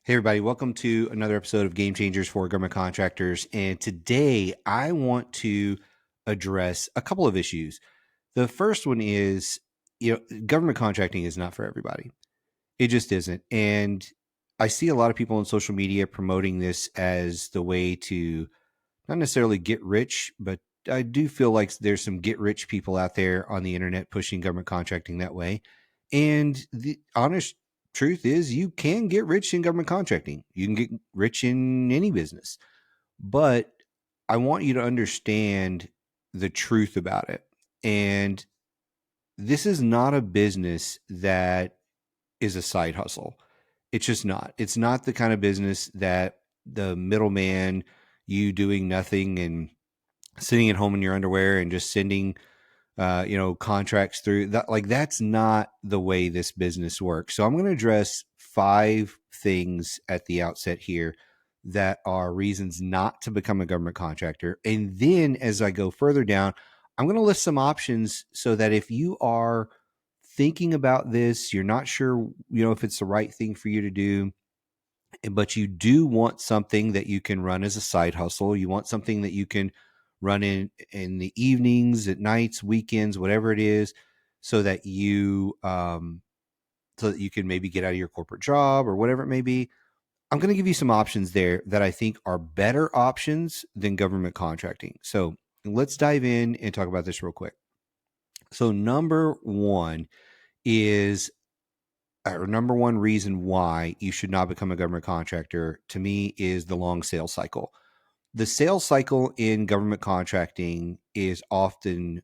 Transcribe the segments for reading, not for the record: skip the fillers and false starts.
Hey, everybody, welcome to another episode of Game Changers for Government Contractors. And today I want to address a couple of issues. The first one is, government contracting is not for everybody. It just isn't. And I see a lot of people on social media promoting this as the way to not necessarily get rich, but I do feel like there's some get rich people out there on the internet pushing government contracting that way. And the honest truth is, you can get rich in government contracting. You can get rich in any business. But I want you to understand the truth about it. And this is not a business that is a side hustle. It's just not. It's not the kind of business that the middleman, you doing nothing and sitting at home in your underwear and just sending contracts through that. Like, that's not the way this business works. So I'm going to address 5 things at the outset here that are reasons not to become a government contractor. And then as I go further down, I'm going to list some options so that if you are thinking about this, you're not sure, if it's the right thing for you to do, but you do want something that you can run as a side hustle. You want something that you can run in the evenings, at nights, weekends, whatever it is, so that you can maybe get out of your corporate job or whatever it may be. I'm going to give you some options there that I think are better options than government contracting. So let's dive in and talk about this real quick. So number one reason why you should not become a government contractor, to me, is the long sales cycle. The sales cycle in government contracting is often,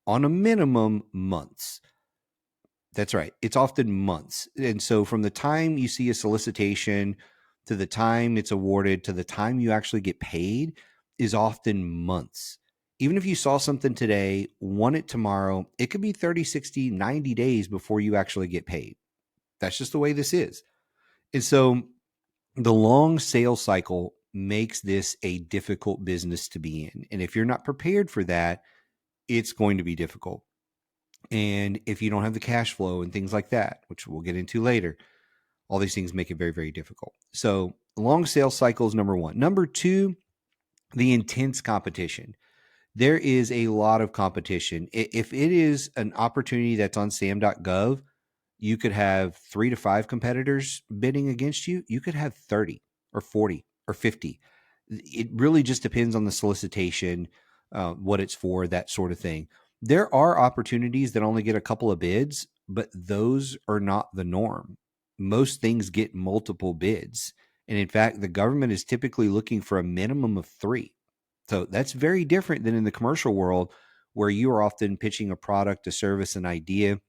on a minimum, months. That's right. It's often months. And so from the time you see a solicitation to the time it's awarded to the time you actually get paid is often months. Even if you saw something today, want it tomorrow, it could be 30, 60, 90 days before you actually get paid. That's just the way this is. And so the long sales cycle makes this a difficult business to be in. And if you're not prepared for that, it's going to be difficult. And if you don't have the cash flow and things like that, which we'll get into later, all these things make it very, very difficult. So long sales cycle is number one. Number two, the intense competition. There is a lot of competition. If it is an opportunity that's on sam.gov, you could have 3 to 5 competitors bidding against you. You could have 30 or 40 or 50. It really just depends on the solicitation, what it's for, that sort of thing. There are opportunities that only get a couple of bids, but those are not the norm. Most things get multiple bids. And in fact, the government is typically looking for a minimum of 3. So that's very different than in the commercial world, where you are often pitching a product, a service, an idea,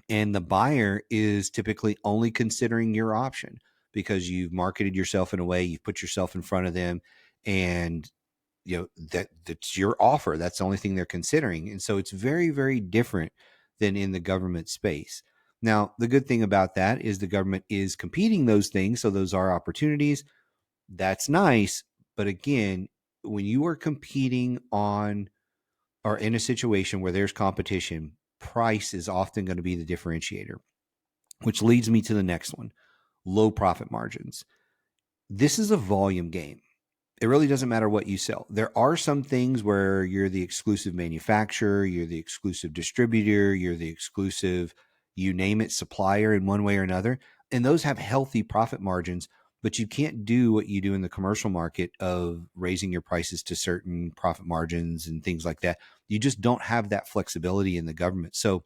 and the buyer is typically only considering your option because you've marketed yourself in a way, you've put yourself in front of them, and that's your offer. That's the only thing they're considering. And so it's very, very different than in the government space. Now, the good thing about that is the government is competing those things. So those are opportunities. That's nice. But again, when you are competing on or in a situation where there's competition, price is often going to be the differentiator, which leads me to the next one: low profit margins. This is a volume game. It really doesn't matter what you sell. There are some things where you're the exclusive manufacturer, you're the exclusive distributor, you're the exclusive, you name it, supplier in one way or another. And those have healthy profit margins, but you can't do what you do in the commercial market of raising your prices to certain profit margins and things like that. You just don't have that flexibility in the government. So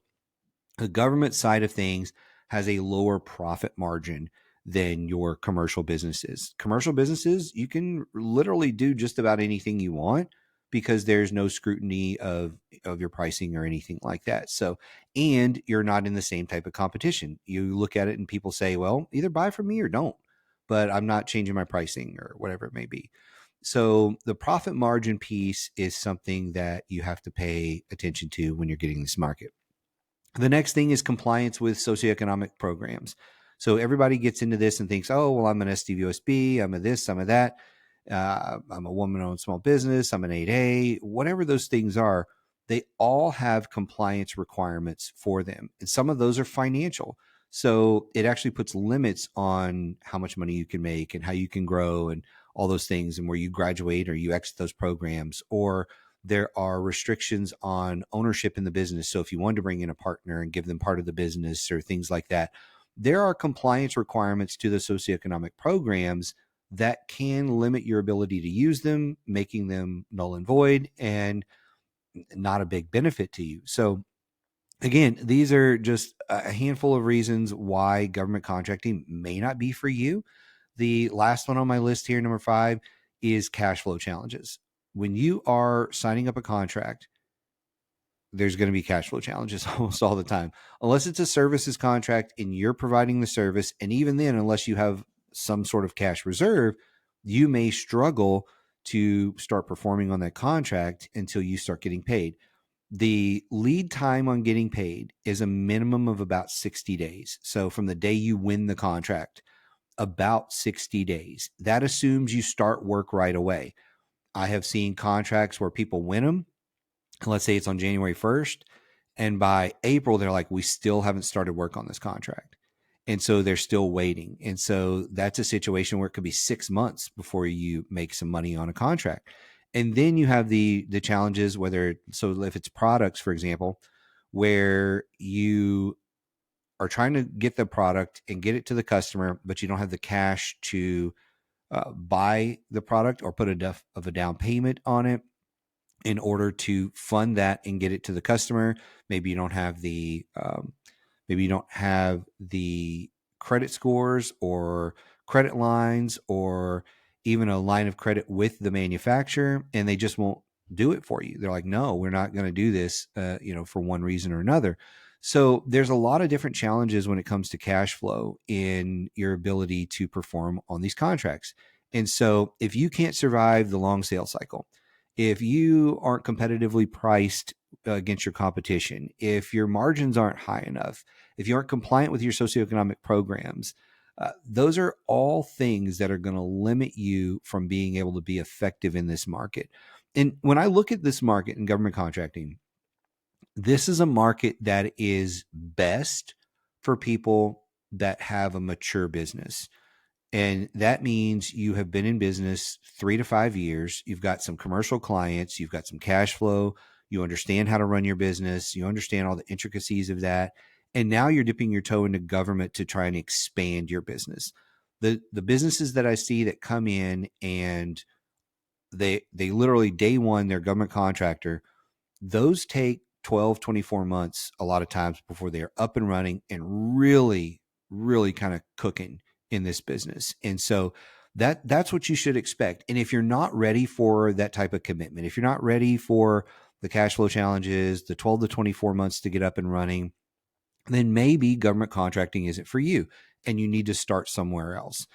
the government side of things has a lower profit margin than your commercial businesses. Commercial businesses, you can literally do just about anything you want because there's no scrutiny of your pricing or anything like that. So, and you're not in the same type of competition. You look at it and people say, well, either buy from me or don't, but I'm not changing my pricing or whatever it may be. So the profit margin piece is something that you have to pay attention to when you're getting this market. The next thing is compliance with socioeconomic programs. So everybody gets into this and thinks, oh, well, I'm an SDVOSB, I'm a this, I'm a that. I'm a woman-owned small business, I'm an 8A, whatever those things are, they all have compliance requirements for them. And some of those are financial. So it actually puts limits on how much money you can make and how you can grow and all those things, and where you graduate or you exit those programs. Or there are restrictions on ownership in the business. So if you wanted to bring in a partner and give them part of the business or things like that, there are compliance requirements to the socioeconomic programs that can limit your ability to use them, making them null and void and not a big benefit to you. So again, these are just a handful of reasons why government contracting may not be for you. The last one on my list here, number 5, is cash flow challenges. When you are signing up a contract, there's going to be cash flow challenges almost all the time, unless it's a services contract and you're providing the service. And even then, unless you have some sort of cash reserve, you may struggle to start performing on that contract until you start getting paid. The lead time on getting paid is a minimum of about 60 days. So from the day you win the contract, about 60 days. That assumes you start work right away. I have seen contracts where people win them, let's say it's on January 1st, and by April, they're like, we still haven't started work on this contract. And so they're still waiting. And so that's a situation where it could be 6 months before you make some money on a contract. And then you have the challenges, whether, so if it's products, for example, where you are trying to get the product and get it to the customer, but you don't have the cash to buy the product or put enough of a down payment on it in order to fund that and get it to the customer. Maybe you don't have the credit scores or credit lines or even a line of credit with the manufacturer, and they just won't do it for you. They're like, no, we're not going to do this, for one reason or another. So there's a lot of different challenges when it comes to cash flow in your ability to perform on these contracts. And so if you can't survive the long sales cycle, if you aren't competitively priced against your competition, if your margins aren't high enough, if you aren't compliant with your socioeconomic programs, those are all things that are going to limit you from being able to be effective in this market. And when I look at this market in government contracting, this is a market that is best for people that have a mature business. And that means you have been in business 3 to 5 years. You've got some commercial clients. You've got some cash flow. You understand how to run your business. You understand all the intricacies of that. And now you're dipping your toe into government to try and expand your business. The businesses that I see that come in and they literally day one, they're government contractor, those take 12, 24 months a lot of times before they're up and running and really, really kind of cooking in this business. And so that's what you should expect. And if you're not ready for that type of commitment, if you're not ready for the cash flow challenges, the 12 to 24 months to get up and running, then maybe government contracting isn't for you and you need to start somewhere else.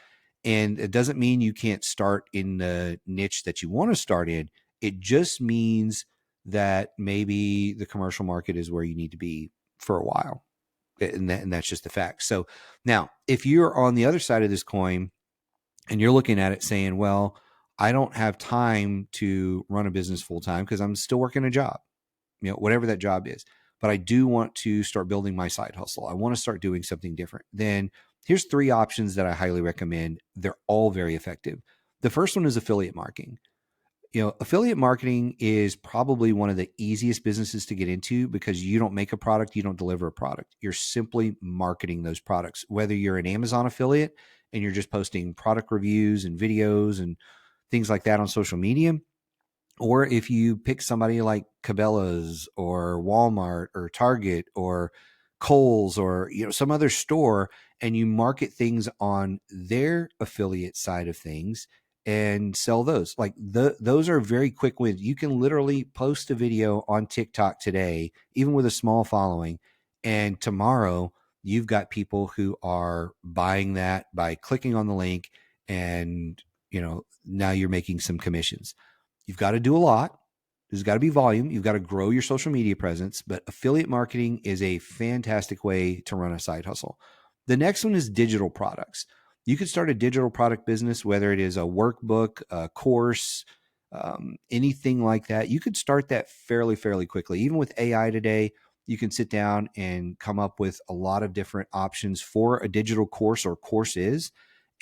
And it doesn't mean you can't start in the niche that you want to start in. It just means that maybe the commercial market is where you need to be for a while. And that's just the fact. So now, if you're on the other side of this coin and you're looking at it saying, well, I don't have time to run a business full time because I'm still working a job, whatever that job is, but I do want to start building my side hustle. I want to start doing something different. Then here's 3 options that I highly recommend. They're all very effective. The first one is affiliate marketing. Affiliate marketing is probably one of the easiest businesses to get into because you don't make a product, you don't deliver a product. You're simply marketing those products. Whether you're an Amazon affiliate and you're just posting product reviews and videos and things like that on social media, or if you pick somebody like Cabela's or Walmart or Target or Kohl's or some other store, and you market things on their affiliate side of things and sell those. Like those are very quick wins. You can literally post a video on TikTok today, even with a small following, and tomorrow you've got people who are buying that by clicking on the link, and now you're making some commissions. You've got to do a lot. There's got to be volume. You've got to grow your social media presence, but affiliate marketing is a fantastic way to run a side hustle. The next one is digital products. You could start a digital product business, whether it is a workbook, a course, anything like that. You could start that fairly quickly. Even with AI today, you can sit down and come up with a lot of different options for a digital course or courses.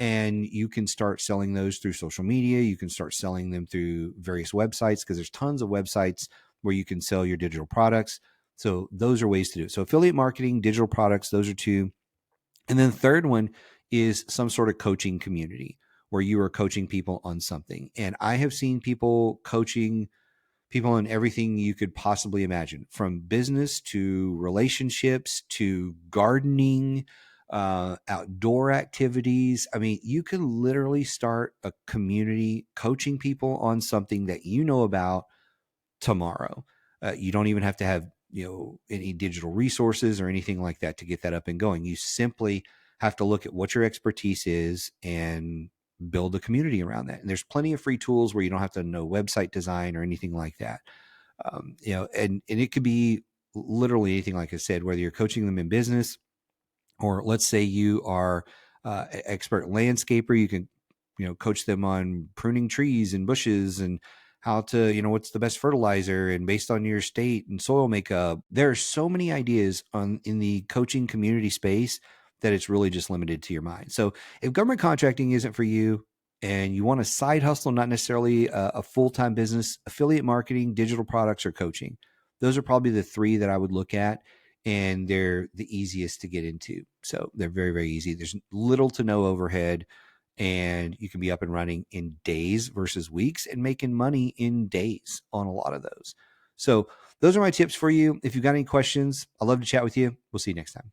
And you can start selling those through social media. You can start selling them through various websites, because there's tons of websites where you can sell your digital products. So those are ways to do it. So affiliate marketing, digital products, those are two. And then the third one is some sort of coaching community where you are coaching people on something. And I have seen people coaching people on everything you could possibly imagine, from business to relationships to gardening, outdoor activities. I mean, you can literally start a community coaching people on something that you know about tomorrow. You don't even have to have any digital resources or anything like that to get that up and going. You simply have to look at what your expertise is and build a community around that. And there's plenty of free tools where you don't have to know website design or anything like that. And it could be literally anything, like I said, whether you're coaching them in business, or let's say you are an expert landscaper. You can coach them on pruning trees and bushes, and how to what's the best fertilizer, and based on your state and soil makeup. There are so many ideas in the coaching community space that it's really just limited to your mind. So if government contracting isn't for you and you want a side hustle, not necessarily a full-time business, affiliate marketing, digital products, or coaching, those are probably the three that I would look at. And they're the easiest to get into. So they're very, very easy. There's little to no overhead, and you can be up and running in days versus weeks and making money in days on a lot of those. So those are my tips for you. If you've got any questions, I'd love to chat with you. We'll see you next time.